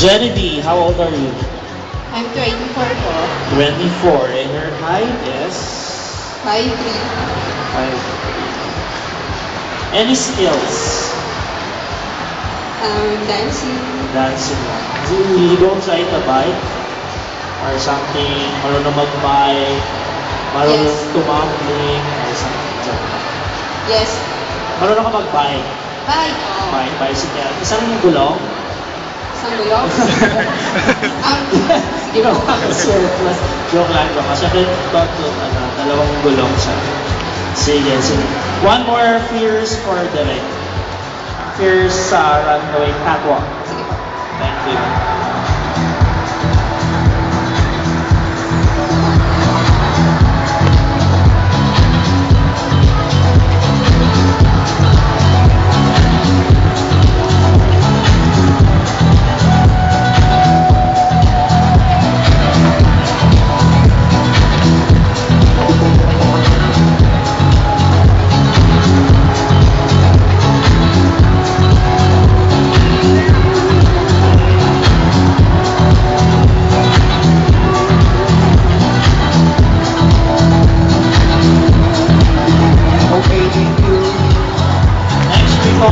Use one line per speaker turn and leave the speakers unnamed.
Genevieve, how old are you?
I'm 24 po.
24. And your height is?
5'3".
5'3". Any skills?
Dancing.
Dancing lang. You don't ride a bike? Or something? Marunong mag-bike? Marunong
Yes.
tumambling? Or something? Joke lang.
Yes.
Marunong ka mag-bike?
Bye po.
Bike, bicycle. Isang gulong?
Isang gulong. Sige po.
Ginawa ko surplus. Joke lang ba? Siyempre, dalawang gulong siya. Sige, sige. One more fierce for Derek. Fierce sa runway catwalk.
Sige po.
Thank you.